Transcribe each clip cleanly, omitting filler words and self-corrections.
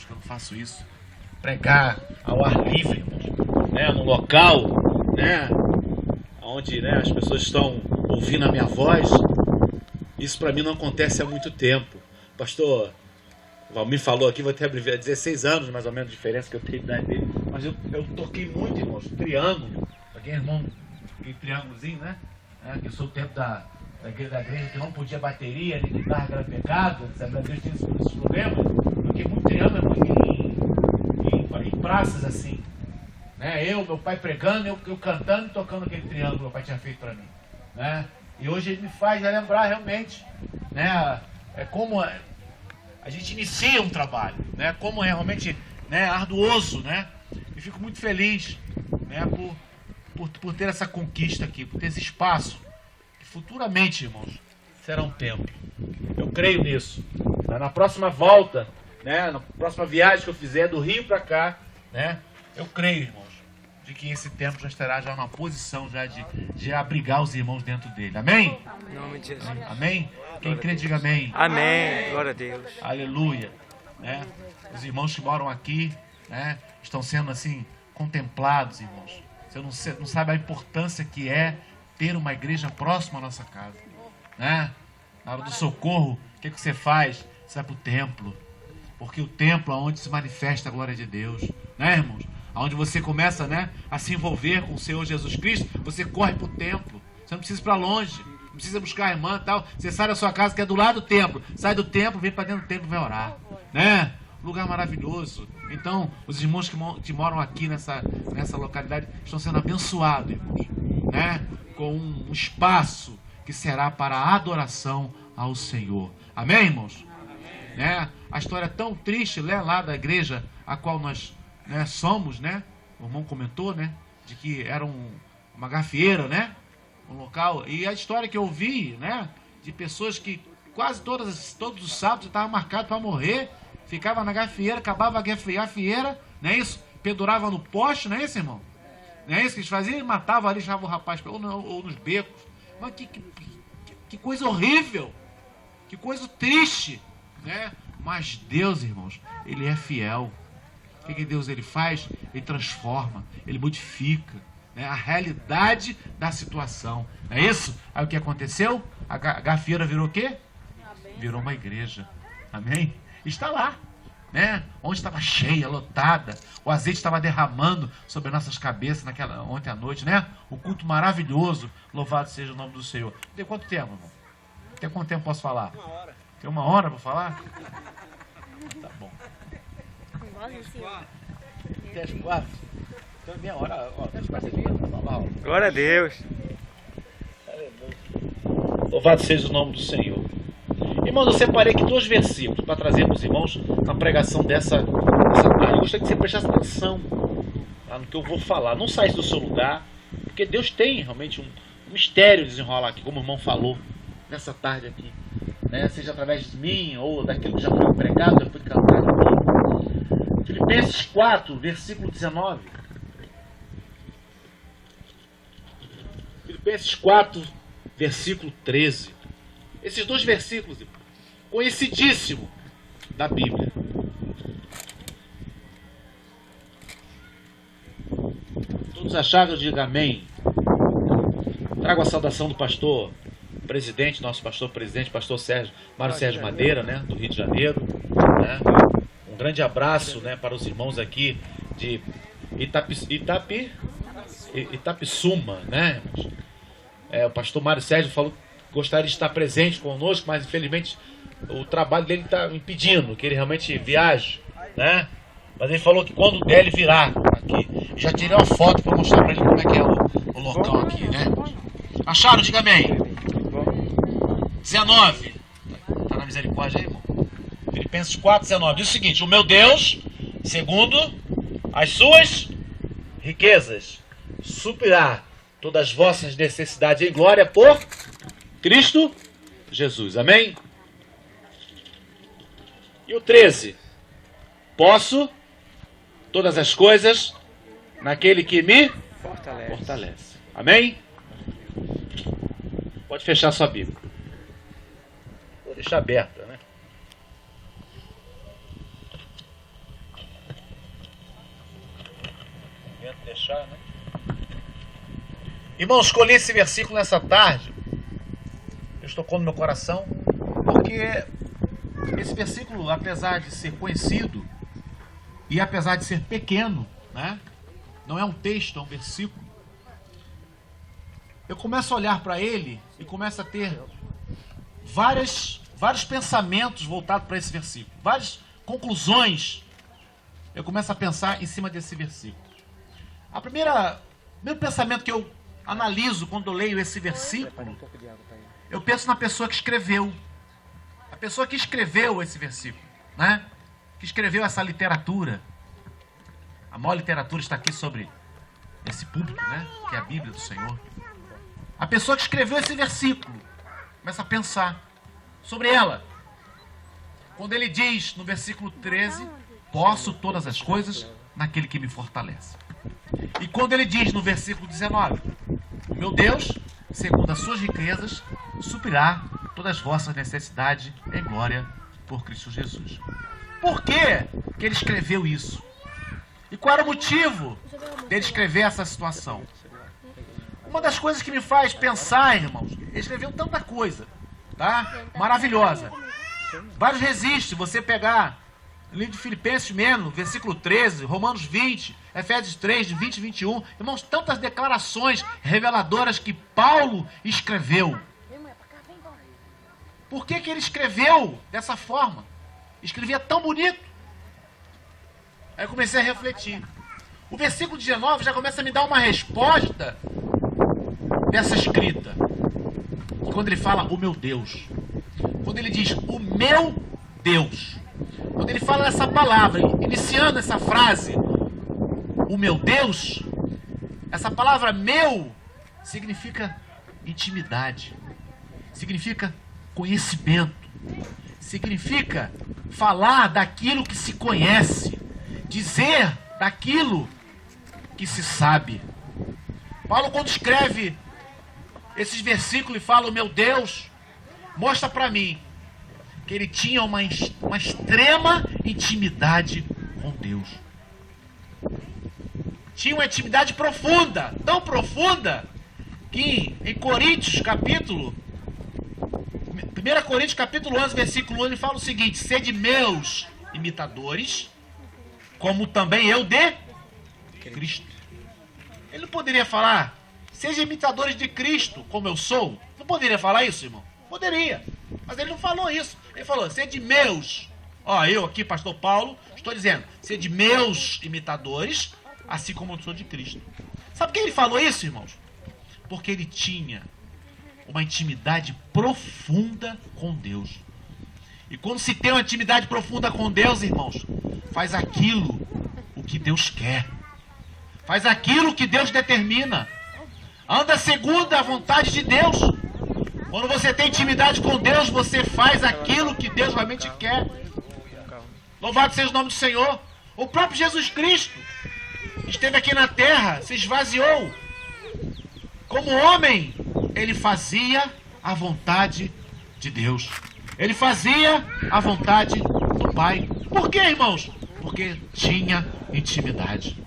irmãos, que eu não faço isso. Pregar ao ar livre, irmãos, né? No local, né? Onde, né, as pessoas estão ouvindo a minha voz. Isso para mim não acontece há muito tempo. Pastor Valmir falou aqui, vou ter 16 anos mais ou menos de diferença que eu tenho da idade dele. Mas eu toquei muito, irmãos, triângulo. Para quem é irmão, aquele triângulozinho, né? Que eu sou o tempo da igreja que não podia bateria, nem guitarra, que era pecado. Sabe, a Deus tem esses problemas. Eu toquei muito triângulo em praças assim. Né? Meu pai pregando, eu cantando e tocando aquele triângulo que meu pai tinha feito para mim. Né? E hoje ele me faz lembrar realmente, né? Como a gente inicia um trabalho, né? Como é realmente, né, arduoso, né? E fico muito feliz, né, por ter essa conquista aqui, por ter esse espaço que futuramente, irmãos, será um templo. Eu creio nisso. Na próxima volta, né, na próxima viagem que eu fizer do Rio para cá, né, eu creio, irmãos, de que esse templo já estará já numa posição já de abrigar os irmãos dentro dele. Amém? Em nome de Jesus. Amém? Quem crê, diga amém. Amém. Glória a Deus. Aleluia. Né? Os irmãos que moram aqui, né, estão sendo assim contemplados, irmãos. Você não sabe a importância que é ter uma igreja próxima à nossa casa. Né? Na hora do socorro, o que você faz? Você vai para o templo. Porque o templo é onde se manifesta a glória de Deus. Né, irmãos? Onde você começa, né, a se envolver com o Senhor Jesus Cristo, você corre para o templo. Você não precisa ir para longe. Não precisa buscar a irmã e tal. Você sai da sua casa que é do lado do templo. Sai do templo, vem para dentro do templo e vai orar. Né? Lugar maravilhoso. Então, os irmãos que moram aqui nessa localidade estão sendo abençoados, irmãos. Né? Com um espaço que será para a adoração ao Senhor. Amém, irmãos? Amém. Né? A história é tão triste, né, lá da igreja a qual nós, né, somos, né? O irmão comentou, né? De que era uma gafieira, né? Um local. E a história que eu vi, né? De pessoas que quase todos os sábados estavam marcados para morrer. Ficava na gafieira, acabava a gafieira, não é isso? Pendurava no poste, não é isso, irmão? Não é isso que eles faziam? E matava ali, deixava o rapaz, ou nos becos. Mas que coisa horrível! Que coisa triste, né? Mas Deus, irmãos, Ele é fiel. O que Deus ele faz? Ele transforma, Ele modifica, né, a realidade da situação. Não é isso? Aí o que aconteceu? A gafieira virou o quê? Virou uma igreja. Amém? Está lá, né? Onde estava cheia, lotada, o azeite estava derramando sobre nossas cabeças ontem à noite, né? O culto maravilhoso, louvado seja o nome do Senhor. Tem quanto tempo, irmão? Tem quanto tempo posso falar? 1 hora. Tem 1 hora para falar? Tá bom. Até as 4. Então, meia hora, ó, as 4 para falar. Glória a Deus. Louvado seja o nome do Senhor. Irmãos, eu separei aqui 2 versículos para trazer para os irmãos na pregação dessa tarde. Eu gostaria que você prestasse atenção no que eu vou falar. Não saia do seu lugar, porque Deus tem realmente um mistério desenrolar aqui, como o irmão falou, nessa tarde aqui. Né? Seja através de mim ou daquilo que já foi pregado, já foi cantado aqui. Filipenses 4, versículo 19. Filipenses 4, versículo 13. Esses 2 versículos, conhecidíssimo da Bíblia. Todos acharam, diga amém. Trago a saudação do pastor presidente, nosso pastor presidente, pastor Mário Sérgio Madeira, né, do Rio de Janeiro. Né? Um grande abraço, né, para os irmãos aqui de Itapissuma, né? O pastor Mário Sérgio falou que gostaria de estar presente conosco, mas infelizmente o trabalho dele está impedindo que ele realmente viaje, né? Mas ele falou que quando der ele virá aqui. Já tirei uma foto para mostrar para ele como é que é o local aqui, né? Acharam? Diga amém. 19. Está na misericórdia aí, irmão? Filipenses 4, 19. Diz o seguinte: o meu Deus, segundo as suas riquezas, suprirá todas as vossas necessidades em glória por Cristo Jesus. Amém? E o 13. Posso todas as coisas naquele que me fortalece. Amém? Pode fechar sua Bíblia. Vou deixar aberta, né? fechar, né? Irmão, escolhi esse versículo nessa tarde. Deus tocou no meu coração, porque esse versículo, apesar de ser conhecido e apesar de ser pequeno, né? Não é um texto, é um versículo. Eu começo a olhar para ele e começo a ter vários pensamentos voltados para esse versículo, várias conclusões. Eu começo a pensar em cima desse versículo. O primeiro pensamento que eu analiso quando eu leio esse versículo, eu penso na pessoa que escreveu. A pessoa que escreveu esse versículo, né? Que escreveu essa literatura. A maior literatura está aqui sobre esse púlpito, né? Que é a Bíblia do Senhor. A pessoa que escreveu esse versículo começa a pensar sobre ela. Quando ele diz no versículo 13, posso todas as coisas naquele que me fortalece. E quando ele diz no versículo 19, o meu Deus, segundo as suas riquezas, suprirá todas as vossas necessidades em glória por Cristo Jesus. Por que ele escreveu isso? E qual era o motivo dele escrever essa situação? Uma das coisas que me faz pensar, irmãos, ele escreveu tanta coisa, tá? Maravilhosa. Vários registros, você pegar o livro de Filipenses mesmo, versículo 13, Romanos 20, Efésios 3, de 20 e 21. Irmãos, tantas declarações reveladoras que Paulo escreveu. Por que ele escreveu dessa forma? Escrevia tão bonito. Aí eu comecei a refletir. O versículo 19 já começa a me dar uma resposta dessa escrita. Quando ele fala, o meu Deus. Quando ele diz, o meu Deus. Quando ele fala essa palavra, iniciando essa frase, o meu Deus, essa palavra meu significa intimidade, significa conhecimento, significa falar daquilo que se conhece, dizer daquilo que se sabe. Paulo, quando escreve esses versículos e fala, o meu Deus, mostra para mim que ele tinha uma extrema intimidade com Deus. Tinha uma intimidade profunda, tão profunda, que em Coríntios, 1 Coríntios capítulo 11, versículo 1, ele fala o seguinte, sede meus imitadores, como também eu de Cristo. Ele não poderia falar, sejam imitadores de Cristo, como eu sou? Não poderia falar isso, irmão? Poderia, mas ele não falou isso. Ele falou, sede meus. Ó, eu aqui, pastor Paulo, estou dizendo, sede meus imitadores, assim como eu sou de Cristo. Sabe por que ele falou isso, irmãos? Porque ele tinha uma intimidade profunda com Deus. E quando se tem uma intimidade profunda com Deus, irmãos, faz aquilo o que Deus quer. Faz aquilo que Deus determina. Anda segundo a vontade de Deus. Quando você tem intimidade com Deus, você faz aquilo que Deus realmente quer. Louvado seja o nome do Senhor. O próprio Jesus Cristo esteve aqui na terra, se esvaziou. Como homem, ele fazia a vontade de Deus. Ele fazia a vontade do Pai. Por quê, irmãos? Porque tinha intimidade.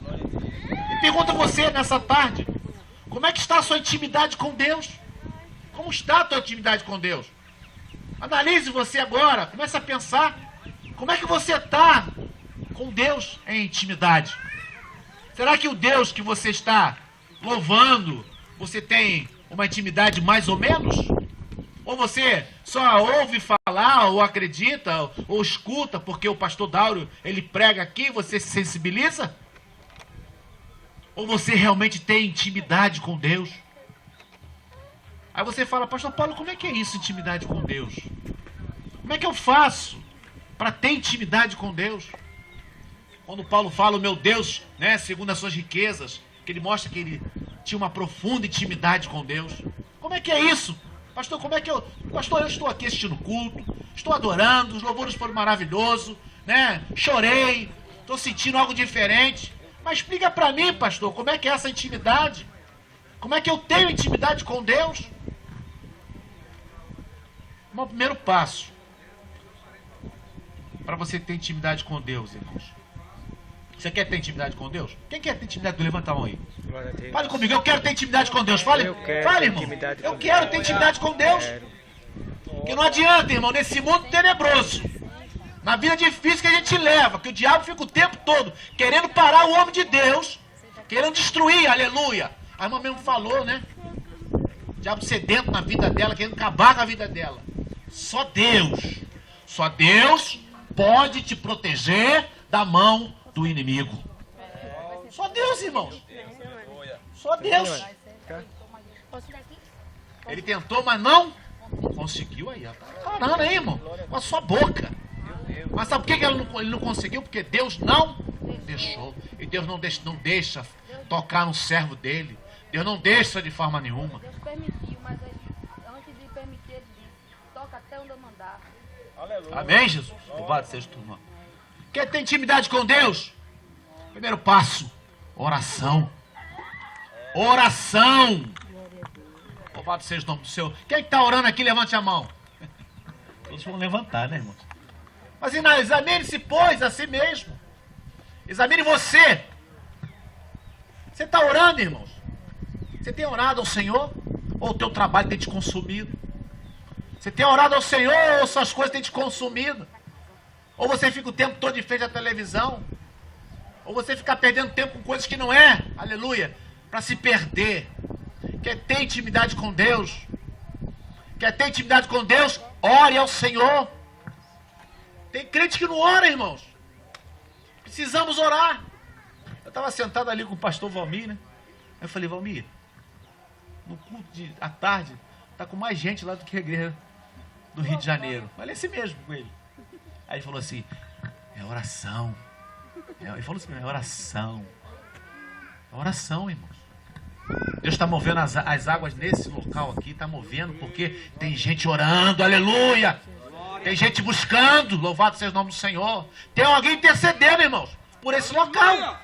E pergunto a você nessa tarde, como é que está a sua intimidade com Deus? Como está a tua intimidade com Deus? Analise você agora, comece a pensar. Como é que você está com Deus em intimidade? Será que o Deus que você está louvando, você tem uma intimidade mais ou menos? Ou você só ouve falar, ou acredita, ou escuta, porque o pastor Dáureo, ele prega aqui, você se sensibiliza? Ou você realmente tem intimidade com Deus? Aí você fala, pastor Paulo, como é que é isso, intimidade com Deus? Como é que eu faço para ter intimidade com Deus? Quando Paulo fala, o meu Deus, né, segundo as suas riquezas, que ele mostra que ele tinha uma profunda intimidade com Deus. Como é que é isso? Pastor, como é que Pastor, eu estou aqui assistindo o culto, estou adorando, os louvores foram maravilhosos, né? Chorei, estou sentindo algo diferente. Mas explica para mim, pastor, como é que é essa intimidade? Como é que eu tenho intimidade com Deus? O primeiro passo para você ter intimidade com Deus, irmãos, Você quer ter intimidade com Deus? Quem quer ter intimidade com Deus? Levanta a mão aí. Glória a Deus. Fale comigo, eu quero ter intimidade com Deus. Fale, Eu quero fale ter irmão. intimidade Eu com quero Deus. ter intimidade com Deus. Quero. Porque não adianta, irmão, nesse mundo tenebroso, na vida difícil que a gente leva, que o diabo fica o tempo todo querendo parar o homem de Deus, querendo destruir, aleluia. A irmã mesmo falou, né? O diabo sedento na vida dela, querendo acabar com a vida dela. Só Deus pode te proteger da mão do inimigo. Só Deus, irmãos. Só Deus. Ele tentou, mas não conseguiu aí. Tá parando aí, irmão. Com a sua boca. Mas sabe por que ele não conseguiu? Porque Deus não deixou. E Deus não deixa tocar no servo dele. Deus não deixa de forma nenhuma. Deus permitiu, mas antes de permitir, ele disse: toca até onde eu mandar. Amém, Jesus? Louvado seja tu, irmão. Quer ter intimidade com Deus? Primeiro passo: oração. Oração. Louvado seja o nome do Senhor. Quem está orando aqui, levante a mão. Todos vão levantar, né, irmão? Mas examine-se, pois, a si mesmo. Examine você. Você está orando, irmãos? Você tem orado ao Senhor? Ou o teu trabalho tem te consumido? Você tem orado ao Senhor ou suas coisas têm te consumido? Ou você fica o tempo todo de frente à televisão? Ou você fica perdendo tempo com coisas que não é, aleluia, para se perder. Quer ter intimidade com Deus? Quer ter intimidade com Deus? Ore ao Senhor. Tem crente que não ora, irmãos. Precisamos orar. Eu estava sentado ali com o pastor Valmir, né? Aí eu falei: Valmir, no culto à tarde, tá com mais gente lá do que a igreja do Rio de Janeiro. Falei assim mesmo com ele. Aí ele falou assim: é oração. Ele falou assim: é oração. É oração, irmãos. Deus está movendo as águas nesse local aqui, está movendo, porque tem gente orando, aleluia. Tem gente buscando, louvado seja o nome do Senhor. Tem alguém intercedendo, irmãos, por esse local.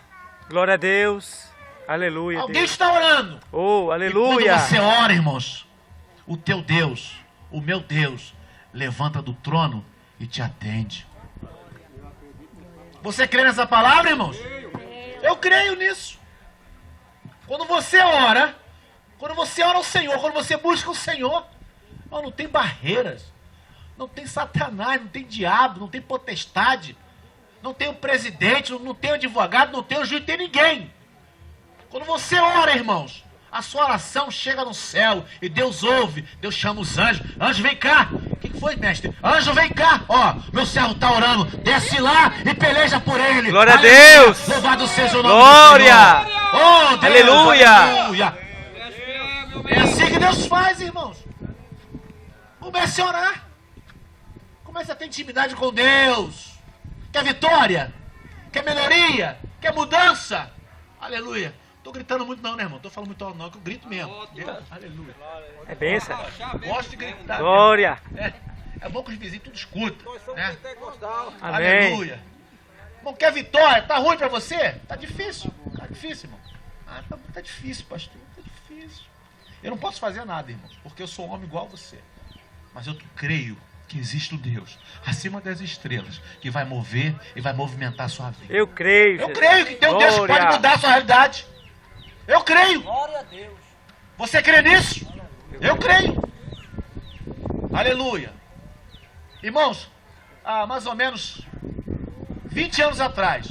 Glória a Deus. Aleluia. Alguém Deus. está orando. Oh, E aleluia. quando você ora, irmãos, o teu Deus, o meu Deus, levanta do trono e te atende. Você crê nessa palavra, irmãos? Eu creio nisso. Quando você ora ao Senhor, quando você busca o Senhor, não tem barreiras, não tem Satanás, não tem diabo, não tem potestade, não tem o presidente, não tem o advogado, não tem o juiz, não tem ninguém. Quando você ora, irmãos, a sua oração chega no céu e Deus ouve, Deus chama os anjos. Anjo, vem cá. O que foi, mestre? Anjo, vem cá. Ó, meu servo está orando. Desce lá e peleja por ele. Glória a Aleluia. Deus. Louvado seja o nome Glória. do Senhor. Oh, Deus, Aleluia. aleluia. É assim que Deus faz, irmãos. Comece a orar. Comece a ter intimidade com Deus. Quer vitória? Quer melhoria? Quer mudança? Aleluia. Tô gritando muito não, né, irmão? Tô falando muito alto não, que eu grito mesmo. Aleluia. É bênção. Gosto de gritar. Glória. É bom que os vizinhos tudo escutam, né? Amém. Aleluia. Irmão, quer vitória? Tá ruim pra você? Tá difícil. Tá difícil, irmão. Tá difícil, pastor. Tá difícil. Eu não posso fazer nada, irmãos, porque eu sou um homem igual a você. Mas eu creio que existe um Deus acima das estrelas que vai mover e vai movimentar a sua vida. Eu creio. Eu creio que tem um Deus que Glória. pode mudar a sua realidade. Eu creio. Glória a Deus. Você crê nisso? Eu creio. Aleluia. Irmãos, há mais ou menos 20 anos atrás,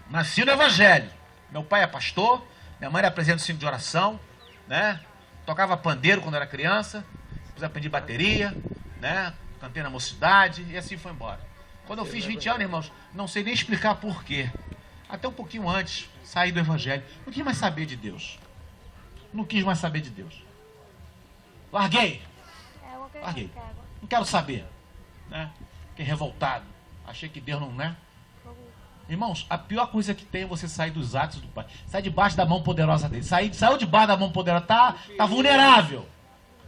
nasci no Evangelho. Meu pai é pastor, minha mãe era presidente do centro de oração, né? Tocava pandeiro quando era criança, depois aprendi bateria, né? Cantei na mocidade e assim foi embora. Quando eu fiz 20 anos, irmãos, não sei nem explicar por quê. Até um pouquinho antes, saí do Evangelho. Não quis mais saber de Deus. Não quis mais saber de Deus. Larguei. Larguei. Não quero saber. Né? Fiquei revoltado. Achei que Deus não, né? Irmãos, a pior coisa que tem é você sair dos atos do Pai. Sai debaixo da mão poderosa dele. Saiu debaixo da mão poderosa, tá vulnerável.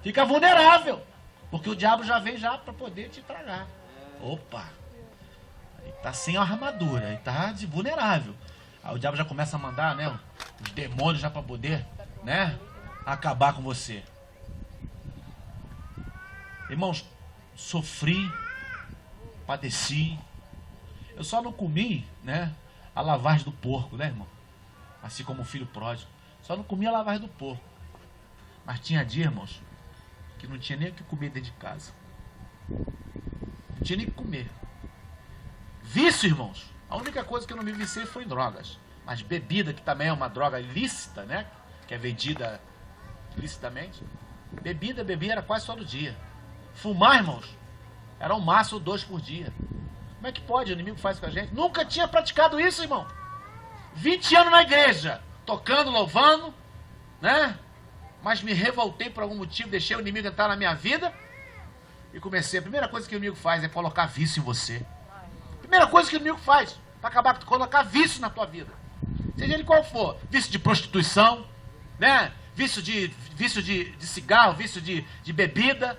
Fica vulnerável. Porque o diabo já vem já para poder te tragar. Opa! Ele tá sem a armadura, ele tá vulnerável. Aí o diabo já começa a mandar, né? Os demônios já para poder, né? Acabar com você. Irmãos, sofri, padeci. Eu só não comi, né, a lavagem do porco, né, irmão? Assim como o filho pródigo. Só não comia a lavagem do porco. Mas tinha dia, irmãos, que não tinha nem o que comer dentro de casa. Não tinha nem o que comer. Vício, irmãos. A única coisa que eu não me viciei foi em drogas. Mas bebida, que também é uma droga ilícita, né? Que é vendida ilicitamente. Bebida era quase todo dia. Fumar, irmãos, era um maço ou 2 por dia. Como é que pode? O inimigo faz com a gente. Nunca tinha praticado isso, irmão. 20 anos na igreja, tocando, louvando, né? Mas me revoltei por algum motivo, deixei o inimigo entrar na minha vida e comecei. A primeira coisa que o inimigo faz é colocar vício em você. Primeira coisa que o inimigo faz para acabar com colocar vício na tua vida. Seja ele qual for. Vício de prostituição, né? Vício de cigarro, vício de bebida.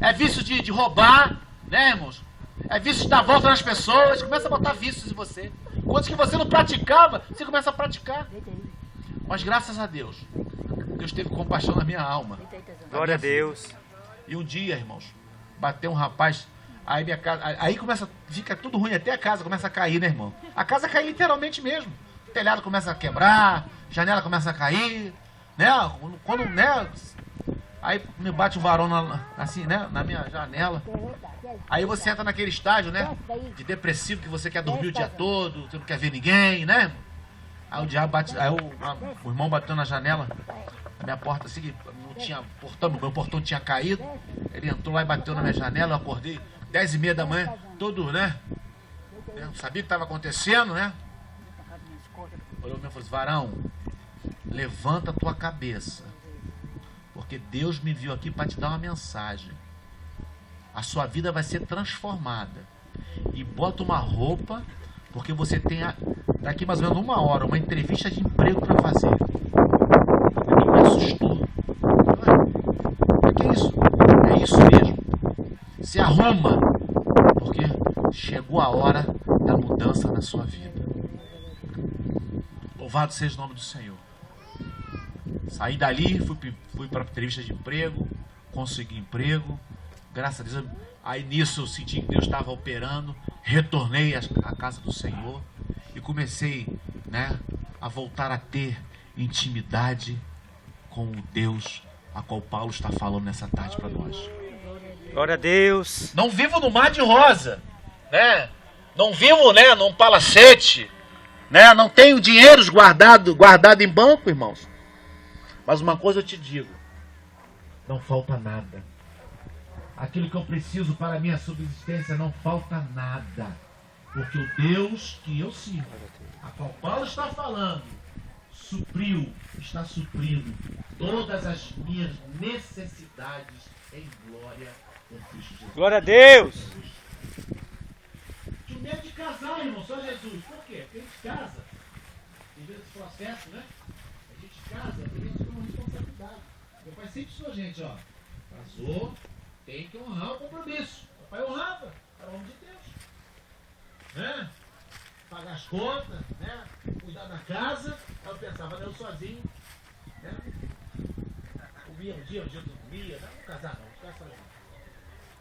É vício de roubar, né, irmãos? É vício de dar volta nas pessoas. Começa a botar vícios em você. Coisas que você não praticava, você começa a praticar. Mas graças a Deus, Deus teve compaixão na minha alma. Glória a Deus. E um dia, irmãos, bateu um rapaz, aí minha casa, aí começa, fica tudo ruim, até a casa começa a cair, né, irmão? A casa cai literalmente mesmo. O telhado começa a quebrar, janela começa a cair, né? Quando, né? Aí me bate um varão assim, né, na minha janela. Aí você entra naquele estágio, né, de depressivo, que você quer dormir o dia todo, você não quer ver ninguém, né? Aí o diabo bate, aí o irmão bateu na janela, na minha porta, assim, que não tinha portão, meu portão tinha caído. Ele entrou lá e bateu na minha janela, eu acordei 10h30 da manhã, todo, né? Eu não sabia o que estava acontecendo, né? Olhou pra mim e falou assim: varão, levanta a tua cabeça, porque Deus me enviou aqui para te dar uma mensagem. A sua vida vai ser transformada. E bota uma roupa, porque você tem daqui mais ou menos 1 hora uma entrevista de emprego para fazer. Ele me assustou. O que é isso? É isso mesmo. Se arruma, porque chegou a hora da mudança na sua vida. Louvado seja o nome do Senhor. Saí dali, fui para a entrevista de emprego, consegui emprego, graças a Deus. Aí nisso eu senti que Deus estava operando, retornei à casa do Senhor e comecei, né, a voltar a ter intimidade com o Deus a qual Paulo está falando nessa tarde para nós. Glória a Deus. Não vivo no mar de rosa, né? Não vivo, né, num palacete, né? Não tenho dinheiros guardado em banco, irmãos. Mas uma coisa eu te digo, não falta nada. Aquilo que eu preciso para a minha subsistência não falta nada. Porque o Deus que eu sirvo, a qual Paulo está falando, está suprindo todas as minhas necessidades em glória por Cristo Jesus. Glória a Deus. Tinha medo de casar, irmão, só Jesus. Por quê? Porque a gente casa. Em vez desse processo, né? A gente casa, porque a gente tem uma responsabilidade. Meu pai sempre ensinou a gente, ó. Casou, tem que honrar o compromisso. O pai honrava, era o homem de Deus. Né? Pagar as contas, né? Cuidar da casa. Aí eu pensava, eu sozinho, né? Comia um dia não comia, não vou casar não, vou ficar sozinho.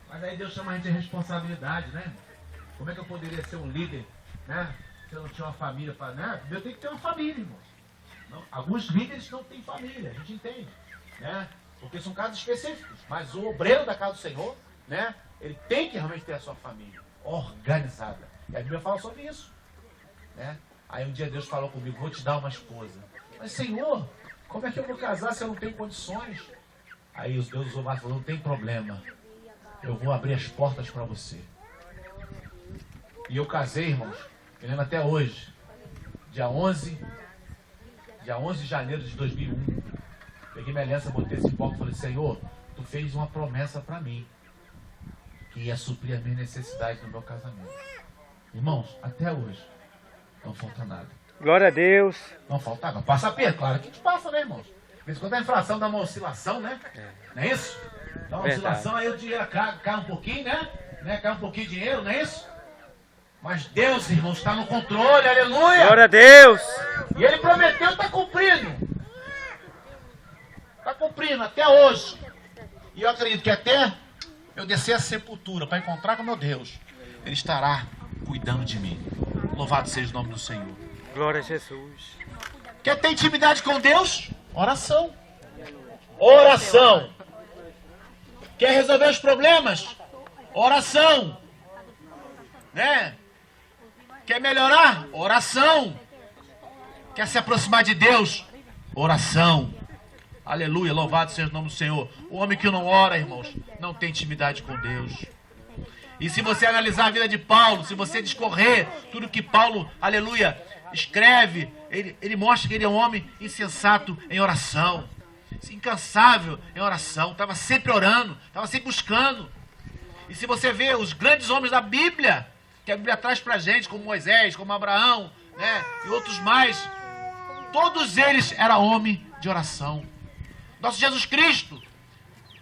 Mas aí Deus chama a gente de responsabilidade, né? Como é que eu poderia ser um líder, né? Se eu não tinha uma família para, né? Eu tenho que ter uma família, irmão. Não, alguns líderes não têm família, a gente entende, né? Porque são casos específicos. Mas o obreiro da casa do Senhor, né? Ele tem que realmente ter a sua família organizada. E a Bíblia fala sobre isso, né? Aí um dia Deus falou comigo: vou te dar uma esposa. Mas Senhor, como é que eu vou casar se eu não tenho condições? Aí os Deus do falou: não tem problema. Eu vou abrir as portas para você. E eu casei, irmãos. Eu lembro até hoje. Dia 11 de janeiro de 2001. Peguei minha aliança, botei esse bloco e falei: Senhor, tu fez uma promessa para mim, que ia suprir as minhas necessidades no meu casamento. Irmãos, até hoje, não falta nada. Glória a Deus. Não falta nada. Passa aperto, claro que a gente passa, né, irmãos? De vez em quando a inflação dá uma oscilação, né? Não é isso? Dá uma oscilação, aí o dinheiro cai um pouquinho, né? Cai um pouquinho de dinheiro, não é isso? Mas Deus, irmãos, está no controle, aleluia! Glória a Deus. E Ele prometeu, está cumprindo. Está cumprindo até hoje. E eu acredito que até eu descer a sepultura para encontrar com meu Deus, Ele estará cuidando de mim. Louvado seja o nome do Senhor. Glória a Jesus. Quer ter intimidade com Deus? Oração. Oração. Quer resolver os problemas? Oração. Né? Quer melhorar? Oração. Quer se aproximar de Deus? Oração. Aleluia, louvado seja o nome do Senhor. O homem que não ora, irmãos, não tem intimidade com Deus. E se você analisar a vida de Paulo, se você discorrer tudo que Paulo, aleluia, escreve, ele mostra que ele é um homem insensato em oração, incansável em oração, estava sempre orando, estava sempre buscando. E se você vê os grandes homens da Bíblia, que a Bíblia traz pra gente, como Moisés, como Abraão, né, e outros mais, todos eles eram homens de oração. Nosso Jesus Cristo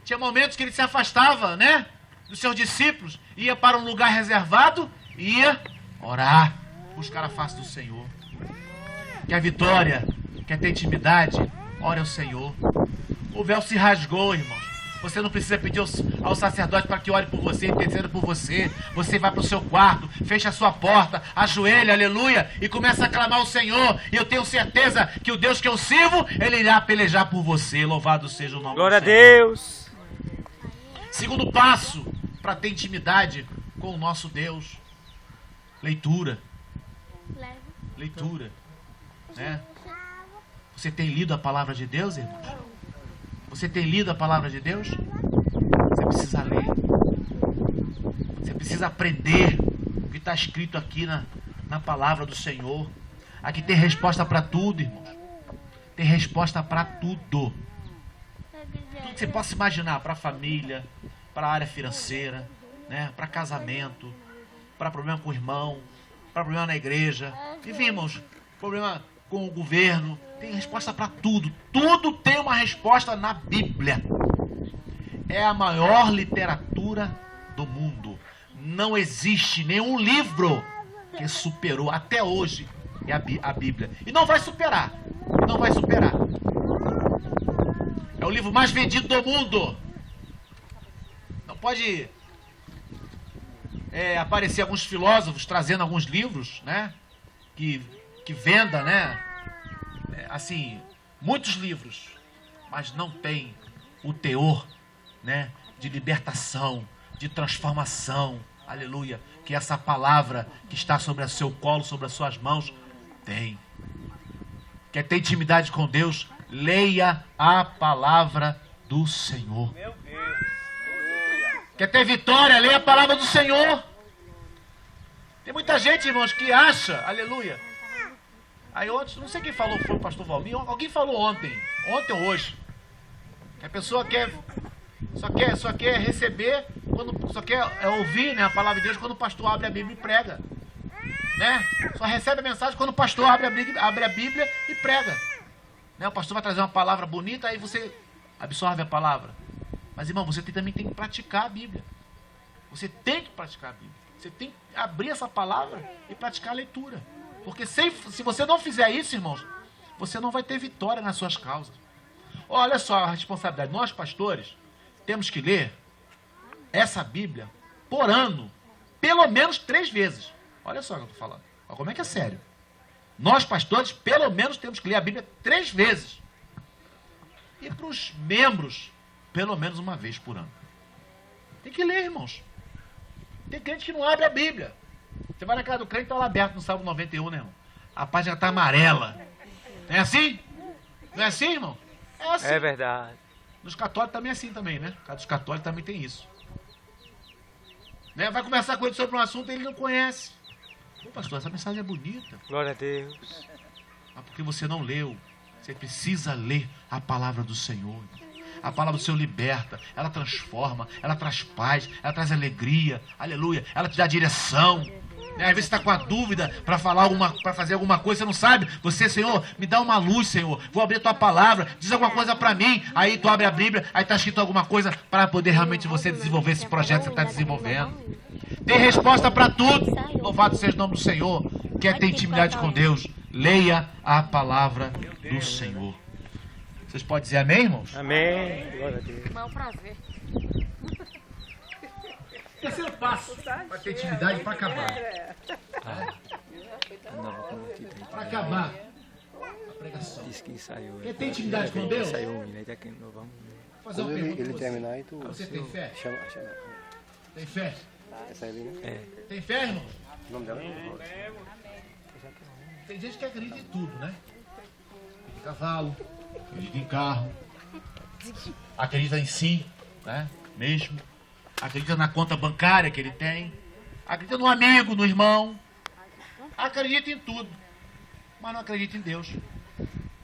tinha momentos que ele se afastava, né, dos seus discípulos, ia para um lugar reservado e ia orar, buscar a face do Senhor. Quer vitória, quer ter intimidade, ore ao Senhor. O véu se rasgou, irmãos. Você não precisa pedir ao sacerdote para que ore por você, interceda por você. Você vai para o seu quarto, fecha a sua porta, ajoelha, aleluia, e começa a clamar ao Senhor. E eu tenho certeza que o Deus que eu sirvo, Ele irá pelejar por você. Louvado seja o nome do Senhor. Glória a Deus. Segundo passo para ter intimidade com o nosso Deus: leitura. Leitura. Né? Você tem lido a palavra de Deus, irmãos? Você tem lido a palavra de Deus? Você precisa ler. Você precisa aprender o que está escrito aqui na palavra do Senhor. Aqui tem resposta para tudo, irmãos. Tem resposta para tudo. Tudo que você possa imaginar, para a família, para a área financeira, né? Para casamento, para problema com o irmão, para problema na igreja. Enfim, irmãos, problema com o governo. Tem resposta para tudo. Tudo tem uma resposta na Bíblia. É a maior literatura do mundo. Não existe nenhum livro que superou até hoje a Bíblia. E não vai superar. Não vai superar. É o livro mais vendido do mundo. Não pode aparecer alguns filósofos trazendo alguns livros, né? Que venda, né? Assim, muitos livros, mas não tem o teor, né, de libertação, de transformação, aleluia, que essa palavra que está sobre o seu colo, sobre as suas mãos, tem. Quer ter intimidade com Deus? Leia a palavra do Senhor. Meu Deus. Quer ter vitória? Leia a palavra do Senhor. Tem muita gente, irmãos, que acha, aleluia. Aí ontem, não sei quem falou, foi o pastor Valmir, alguém falou ontem ou hoje, que a pessoa só quer receber, só quer ouvir, né, a palavra de Deus quando o pastor abre a Bíblia e prega, né? Só recebe a mensagem quando o pastor abre a Bíblia e prega, né? O pastor vai trazer uma palavra bonita, aí você absorve a palavra. Mas, irmão, você também tem que praticar a Bíblia. Você tem que praticar a Bíblia. Você tem que abrir essa palavra e praticar a leitura. Porque se você não fizer isso, irmãos, você não vai ter vitória nas suas causas. Olha só a responsabilidade. Nós, pastores, temos que ler essa Bíblia por ano, pelo menos 3 vezes. Olha só o que eu estou falando. Olha como é que é sério. Nós, pastores, pelo menos temos que ler a Bíblia 3 vezes. E para os membros, pelo menos uma vez por ano. Tem que ler, irmãos. Tem crente que não abre a Bíblia. Você vai na casa do crente, está lá aberto no Salmo 91, né, irmão? A página está amarela. Não é assim? Não é assim, irmão? É assim. É verdade. Nos católicos também é assim também, né? Por causa dos católicos também tem isso. Né? Vai conversar com ele sobre um assunto e ele não conhece. Pô, pastor, essa mensagem é bonita. Glória a Deus. Mas porque você não leu. Você precisa ler a palavra do Senhor. A palavra do Senhor liberta, ela transforma, ela traz paz, ela traz alegria, aleluia, ela te dá direção. Às vezes você está com a dúvida para fazer alguma coisa, você não sabe. Você, Senhor, me dá uma luz, Senhor. Vou abrir a tua palavra, diz alguma coisa para mim. Aí tu abre a Bíblia, aí está escrito alguma coisa para poder realmente você desenvolver esse projeto que você está desenvolvendo. Tem resposta para tudo. Louvado seja o nome do Senhor. Quer ter intimidade com Deus? Leia a palavra do Senhor. Vocês podem dizer amém, irmãos? Amém. Glória a Deus. É um prazer. Terceiro passo para ter intimidade para acabar. Andava convertido aí. Para acabar a pregação. Disse que saiu. Quem tem intimidade com Deus? Saiu um menino, aí daqui nós vamos. Vou fazer uma Quando pergunta ele pra você. terminar, aí tu Você tem fé? chama. Tem fé? Essa aí, né? É. Tem fé, irmão? O nome dela? Tem gente que acredita em tudo, né? Acredita em cavalo, acredita em carro, acredita em si, né? Mesmo. Acredita na conta bancária que ele tem, acredita no amigo, no irmão, acredita em tudo, mas não acredita em Deus.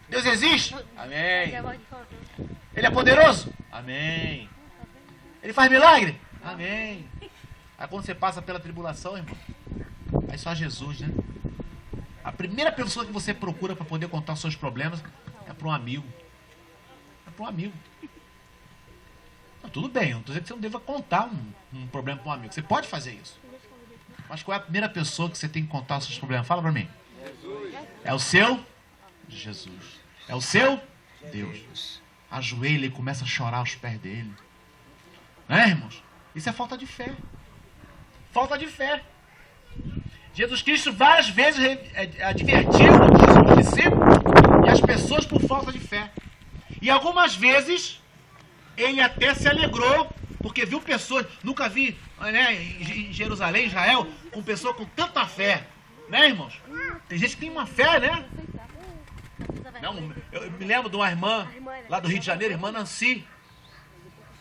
Deus existe? Amém. Ele é poderoso? Amém. Ele faz milagre? Amém. Aí quando você passa pela tribulação, irmão, aí só Jesus, né? A primeira pessoa que você procura para poder contar os seus problemas é para um amigo. É para um amigo. Não, tudo bem, eu não estou dizendo que você não deva contar um problema para um amigo. Você pode fazer isso. Mas qual é a primeira pessoa que você tem que contar os seus problemas? Fala para mim. É o seu Jesus. É o seu Deus. Ajoelha e começa a chorar aos pés dele. Né, irmãos? Isso é falta de fé. Falta de fé. Jesus Cristo várias vezes advertiu os discípulos e as pessoas por falta de fé. E algumas vezes ele até se alegrou, porque viu pessoas, nunca vi, né, em Jerusalém, Israel, com pessoas com tanta fé. Né, irmãos? Tem gente que tem uma fé, né? Não, eu me lembro de uma irmã lá do Rio de Janeiro, irmã Nancy.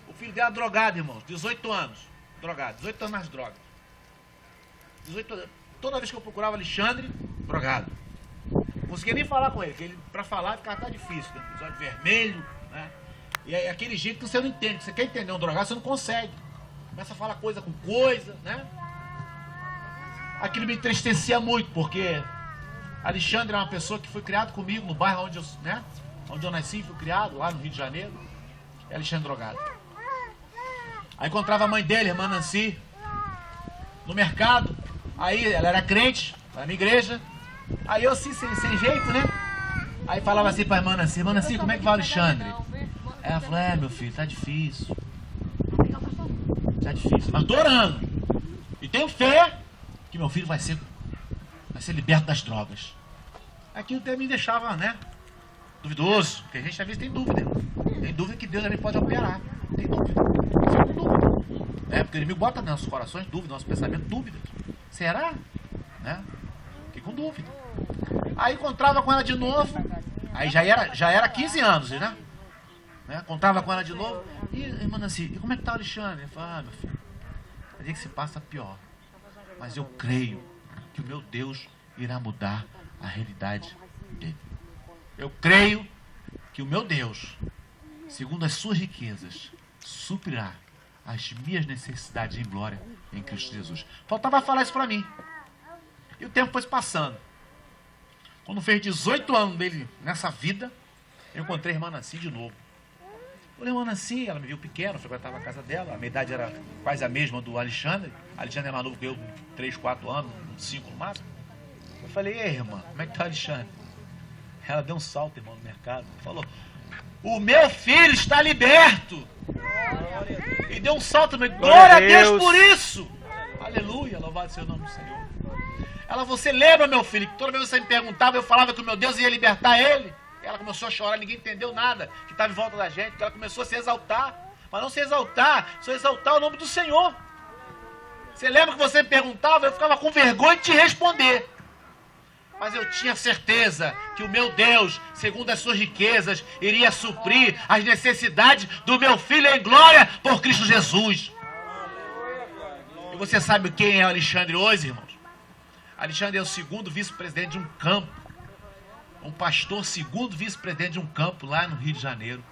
O filho dela drogado, irmãos, 18 anos. Drogado, 18 anos nas drogas. 18 anos. Toda vez que eu procurava Alexandre, drogado. Não conseguia nem falar com ele, porque ele, pra falar ficava até difícil, né? Episódio vermelho, né? E é aquele jeito que você não entende. Você quer entender um drogado, você não consegue. Começa a falar coisa com coisa, né? Aquilo me entristecia muito, porque Alexandre é uma pessoa que foi criado comigo no bairro onde eu nasci, fui criado, lá no Rio de Janeiro. É Alexandre drogado. Aí encontrava a mãe dele, a irmã Nancy, no mercado. Aí ela era crente, na minha igreja. Aí eu assim, sem jeito, né? Aí falava assim pra irmã Nancy, como é que vai o Alexandre? Aí ela falou, meu filho, tá difícil. Tá difícil, mas tô orando. E tenho fé que meu filho vai ser liberto das drogas. Aquilo até me deixava, né? Duvidoso, porque a gente às vezes tem dúvida. Tem dúvida que Deus também pode operar. Tem dúvida. Fica com dúvida. Porque ele me bota nos nossos corações dúvidas, nosso pensamento dúvidas. Será? Né? Fiquei com dúvida. Aí encontrava com ela de novo. Aí já era 15 anos, né? Encontrava com ela de novo. E irmã Nancy, e como é que tá o Alexandre? Eu falei, meu filho, a dia que se passa pior. Mas eu creio que o meu Deus irá mudar a realidade dele. Eu creio que o meu Deus, segundo as suas riquezas, suprirá as minhas necessidades em glória em Cristo Jesus. Faltava falar isso para mim. E o tempo foi se passando. Quando fez 18 anos dele nessa vida, eu encontrei a irmã Nancy de novo. Falei, irmã Nancy, ela me viu pequeno, eu frequentava a casa dela, a minha idade era quase a mesma do Alexandre. Alexandre é mais novo que eu, 3, 4 anos, 5 no máximo. Eu falei, ei, irmã, como é que tá o Alexandre? Ela deu um salto, irmão, no mercado. Falou, o meu filho está liberto. E deu um salto, glória a Deus por isso. Aleluia, louvado seja o nome do Senhor. Ela, você lembra, meu filho, que toda vez que você me perguntava, eu falava que o meu Deus ia libertar ele? Ela começou a chorar, ninguém entendeu nada que estava em volta da gente, porque ela começou a se exaltar. Mas não se exaltar, só exaltar o nome do Senhor. Você lembra que você me perguntava, eu ficava com vergonha de te responder. Mas eu tinha certeza que o meu Deus, segundo as suas riquezas, iria suprir as necessidades do meu filho em glória por Cristo Jesus. E você sabe quem é o Alexandre hoje, irmãos? Alexandre é o segundo vice-presidente de um campo. Um pastor, segundo vice-presidente de um campo lá no Rio de Janeiro.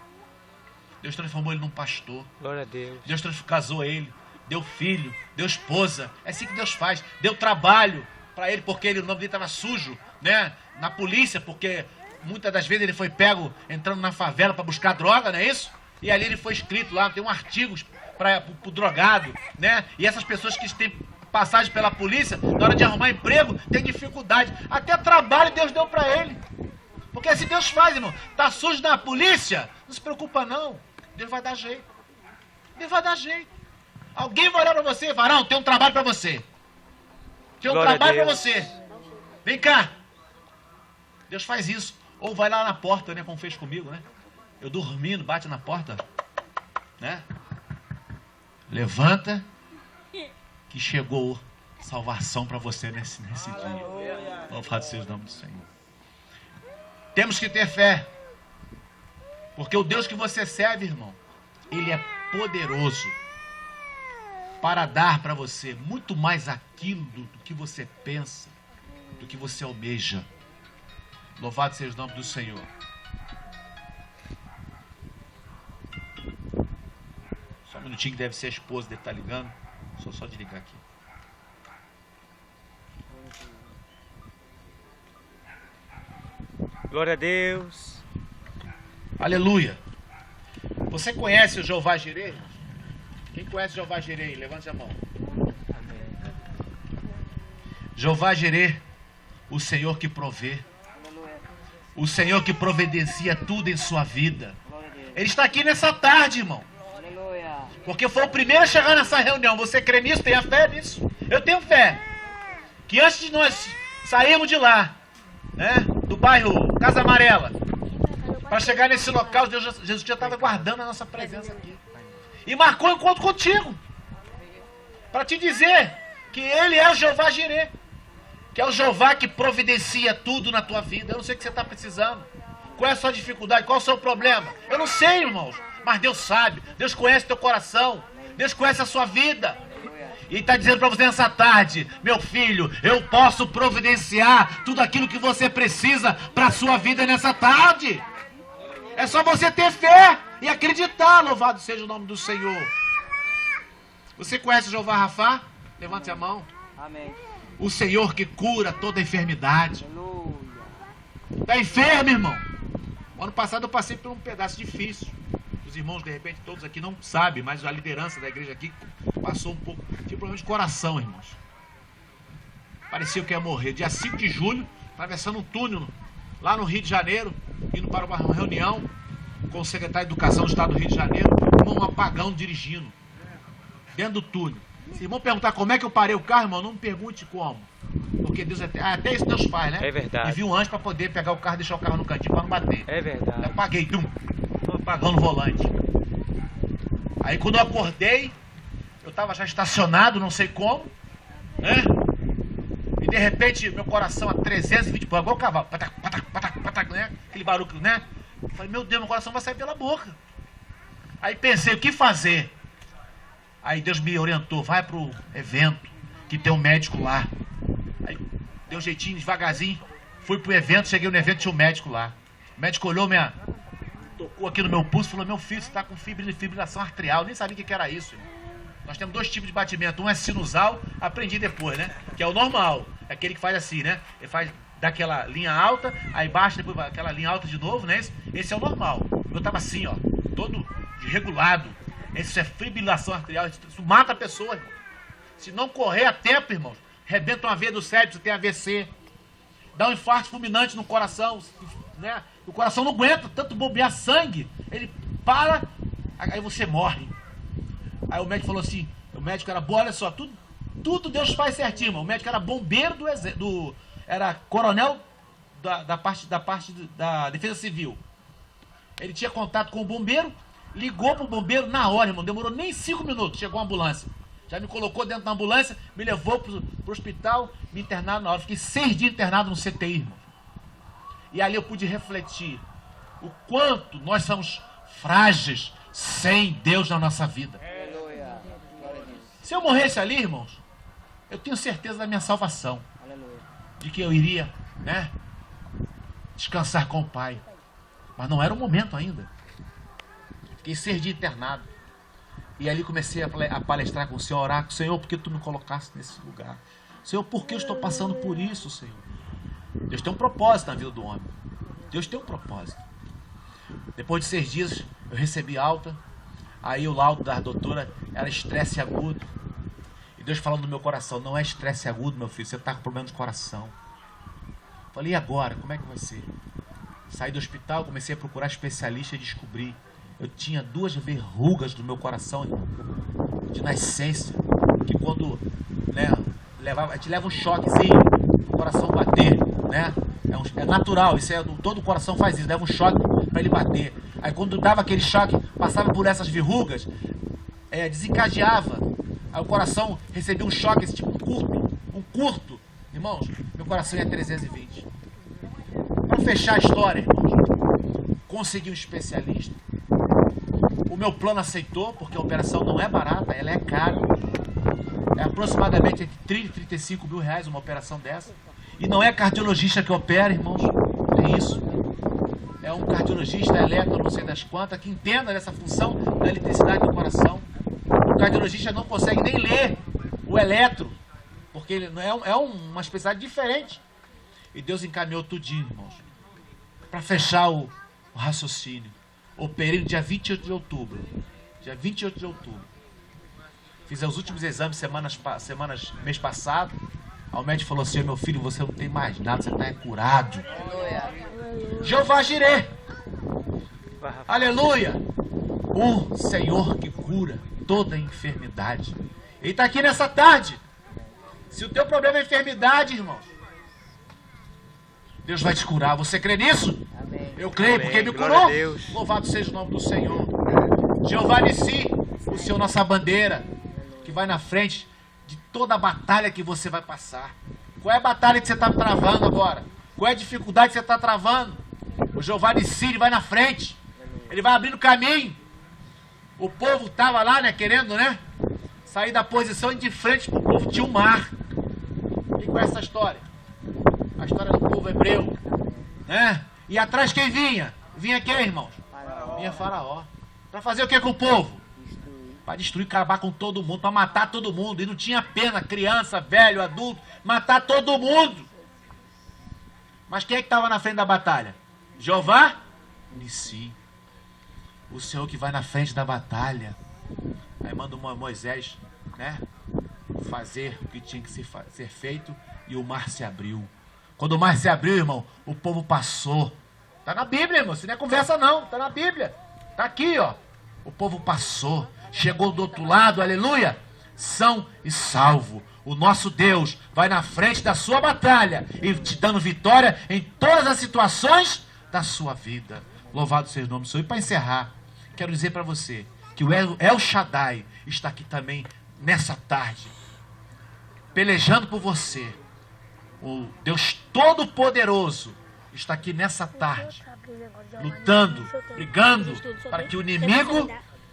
Deus transformou ele num pastor. Glória a Deus. Deus casou ele, deu filho, deu esposa. É assim que Deus faz. Deu trabalho para ele, porque o nome dele estava sujo, né? Na polícia, porque muitas das vezes ele foi pego entrando na favela para buscar droga, não é isso? E ali ele foi escrito lá, tem um artigo para o drogado, né? E essas pessoas que têm passagem pela polícia, na hora de arrumar emprego, tem dificuldade. Até trabalho Deus deu para ele. Porque assim Deus faz, irmão. Tá sujo na polícia? Não se preocupa não. Deus vai dar jeito. Deus vai dar jeito. Alguém vai olhar para você e falar, não, tem um trabalho para você. Tem um Glória a trabalho para Deus. você. Vem cá. Deus faz isso. Ou vai lá na porta, né? Como fez comigo, né? Eu dormindo, bate na porta, né? Levanta, que chegou salvação para você nesse dia. Louvado seja o nome do Senhor. Temos que ter fé. Porque o Deus que você serve, irmão, Ele é poderoso para dar para você muito mais aquilo do que você pensa, do que você almeja. Louvado seja o nome do Senhor. Só um minutinho que deve ser a esposa, deve estar ligando. Só de ligar aqui. Glória a Deus. Aleluia. Você conhece o Jeová Jireh? Quem conhece o Jeová Jireh? Levante a mão. Amém. Jeová Jireh, o Senhor que provê. O Senhor que providencia tudo em sua vida. Ele está aqui nessa tarde, irmão. Porque foi o primeiro a chegar nessa reunião. Você crê nisso? Tem a fé nisso? Eu tenho fé. Que antes de nós sairmos de lá, né, do bairro Casa Amarela, para chegar nesse local, Jesus já estava guardando a nossa presença aqui. E marcou um encontro contigo. Para te dizer que Ele é o Jeová Jireh. Que é o Jeová que providencia tudo na tua vida. Eu não sei o que você está precisando. Qual é a sua dificuldade? Qual é o seu problema? Eu não sei, irmãos. Mas Deus sabe. Deus conhece teu coração. Deus conhece a sua vida. E está dizendo para você nessa tarde: meu filho, eu posso providenciar tudo aquilo que você precisa para a sua vida nessa tarde. É só você ter fé e acreditar. Louvado seja o nome do Senhor. Você conhece o Jeová Rafá? Levante a mão. Amém. O Senhor que cura toda enfermidade. Está enfermo, irmão? Ano passado eu passei por um pedaço difícil. Os irmãos, de repente, todos aqui não sabem, mas a liderança da igreja aqui passou um pouco. Tinha problema de coração, irmãos. Parecia que ia morrer. Dia 5 de julho, atravessando um túnel lá no Rio de Janeiro, indo para uma reunião com o secretário de Educação do Estado do Rio de Janeiro, com um apagão dirigindo, dentro do túnel. Se irmão perguntar como é que eu parei o carro, irmão, não me pergunte como. Porque Deus até isso Deus faz, né? É verdade. E viu um anjo para poder pegar o carro e deixar o carro no cantinho para não bater. É verdade. Eu apaguei, apagando o volante. Aí quando eu acordei, eu estava já estacionado, não sei como, né? E de repente meu coração a 320 por hora, igual o cavalo, patac, patac, patac, patac, né? Aquele barulho, né? Eu falei, meu Deus, meu coração vai sair pela boca. Aí pensei, o que fazer? Aí Deus me orientou, vai pro evento, que tem um médico lá. Aí deu um jeitinho, devagarzinho, fui pro evento, cheguei no evento, tinha um médico lá. O médico olhou, tocou aqui no meu pulso e falou, meu filho, você tá com fibrilação arterial. Eu nem sabia o que era isso. Nós temos dois tipos de batimento, um é sinusal, aprendi depois, né? Que é o normal, é aquele que faz assim, né? Ele faz daquela linha alta, aí baixa, depois vai aquela linha alta de novo, né? Esse é o normal. O meu tava assim, ó, todo desregulado. Isso é fibrilação arterial, isso mata a pessoa, irmão. Se não correr a tempo, irmão, rebenta uma veia do cérebro, você tem AVC. Dá um infarto fulminante no coração, né? O coração não aguenta tanto bombear sangue. Ele para, aí você morre. Aí o médico falou assim, o médico era bom, olha só, tudo Deus faz certinho, irmão. O médico era bombeiro era coronel da parte da Defesa Civil. Ele tinha contato com o bombeiro, ligou pro bombeiro na hora, irmão. Demorou nem 5 minutos, chegou a ambulância. Já me colocou dentro da ambulância, me levou pro hospital, me internaram na hora. Fiquei 6 dias internado no CTI, irmão. E ali eu pude refletir o quanto nós somos frágeis sem Deus na nossa vida. Aleluia. Glória a Deus. Se eu morresse ali, irmãos, eu tenho certeza da minha salvação. Aleluia. De que eu iria, né, descansar com o Pai. Mas não era o momento ainda. Fiquei 6 dias internado. E ali comecei a palestrar com o Senhor, orar com o Senhor, por que tu me colocaste nesse lugar? Senhor, por que eu estou passando por isso, Senhor? Deus tem um propósito na vida do homem. Deus tem um propósito. Depois de 6 dias, eu recebi alta. Aí o laudo da doutora era estresse agudo. E Deus falando no meu coração, não é estresse agudo, meu filho, você está com problema de coração. Falei, e agora? Como é que vai ser? Saí do hospital, comecei a procurar especialista e descobri. Eu tinha 2 verrugas no meu coração, irmão, de nascença, que quando, né, A gente leva um choquezinho pro coração bater, né? É natural, isso todo o coração faz isso, leva um choque para ele bater. Aí quando dava aquele choque, passava por essas verrugas, desencadeava. Aí o coração recebia um choque, esse tipo curto. Irmãos, meu coração ia 320. Para fechar a história, irmãos, consegui um especialista. O meu plano aceitou, porque a operação não é barata, ela é cara. É aproximadamente entre 30 e 35 mil reais uma operação dessa. E não é cardiologista que opera, irmãos. É isso. É um cardiologista eletro, não sei das quantas, que entenda dessa função da eletricidade do coração. O cardiologista não consegue nem ler o eletro, porque ele é uma especialidade diferente. E Deus encaminhou tudinho, irmãos, para fechar o raciocínio. Operei no dia 28 de outubro. Dia 28 de outubro. Fiz os últimos exames mês passado. Aí o médico falou assim: meu filho, você não tem mais nada, você está curado. Jeová Jireh. Aleluia. O Senhor que cura toda enfermidade. Ele está aqui nessa tarde. Se o teu problema é enfermidade, irmãos, Deus vai te curar. Você crê nisso? Amém. Eu creio, Amém. porque Ele me Glória curou. a Deus. Louvado seja o nome do Senhor. Jeová Nissi, o Senhor, nossa bandeira, que vai na frente de toda a batalha que você vai passar. Qual é a batalha que você está travando agora? Qual é a dificuldade que você está travando? O Jeová Nissi, ele vai na frente. Ele vai abrindo caminho. O povo estava lá, né, querendo, né, sair da posição e de frente para o povo tinha um mar. Quem conhece essa história? A história do povo hebreu, né? E atrás quem vinha? Vinha quem, irmãos? Faraó. Vinha Faraó. Para fazer o que com o povo? Para destruir, acabar com todo mundo, para matar todo mundo. E não tinha pena, criança, velho, adulto, matar todo mundo. Mas quem é que estava na frente da batalha? Jeová Nissi. O Senhor que vai na frente da batalha. Aí manda Moisés, né, fazer o que tinha que ser feito, e o mar se abriu. Quando o mar se abriu, irmão, o povo passou. Tá na Bíblia, irmão, isso não é conversa não, tá na Bíblia. Tá aqui, ó. O povo passou, chegou do outro lado, aleluia, são e salvo. O nosso Deus vai na frente da sua batalha e te dando vitória em todas as situações da sua vida. Louvado seja o nome do Senhor. E para encerrar, quero dizer para você que o El Shaddai está aqui também nessa tarde, pelejando por você. O Deus Todo-Poderoso está aqui nessa tarde, lutando, brigando, para que o inimigo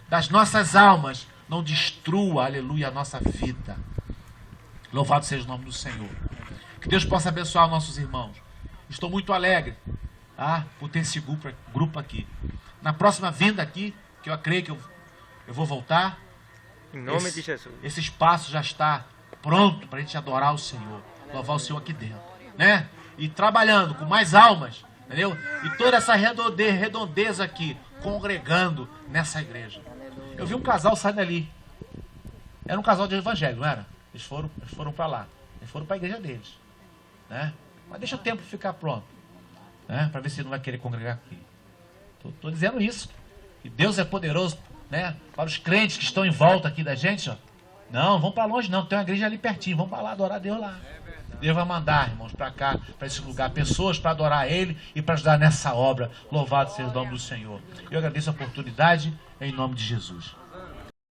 das nossas almas não destrua, aleluia, a nossa vida. Louvado seja o nome do Senhor. Que Deus possa abençoar nossos irmãos. Estou muito alegre, por ter esse grupo aqui. Na próxima vinda aqui, que eu creio que eu vou voltar, Em nome de Jesus. esse espaço já está pronto para a gente adorar o Senhor, louvar o Senhor aqui dentro, né? E trabalhando com mais almas, entendeu? E toda essa redondeza aqui, congregando nessa igreja. Eu vi um casal saindo ali. Era um casal de evangelho, não era? Eles foram para lá. Eles foram para a igreja deles, né? Mas deixa o tempo ficar pronto, né? Para ver se ele não vai querer congregar aqui. Estou dizendo isso. E Deus é poderoso, né? Para os crentes que estão em volta aqui da gente, ó. Não vão para longe não, tem uma igreja ali pertinho, vamos para lá adorar a Deus lá. Deus vai mandar, irmãos, para cá, para esse lugar, pessoas para adorar a Ele e para ajudar nessa obra. Louvado seja o nome do Senhor. Eu agradeço a oportunidade em nome de Jesus.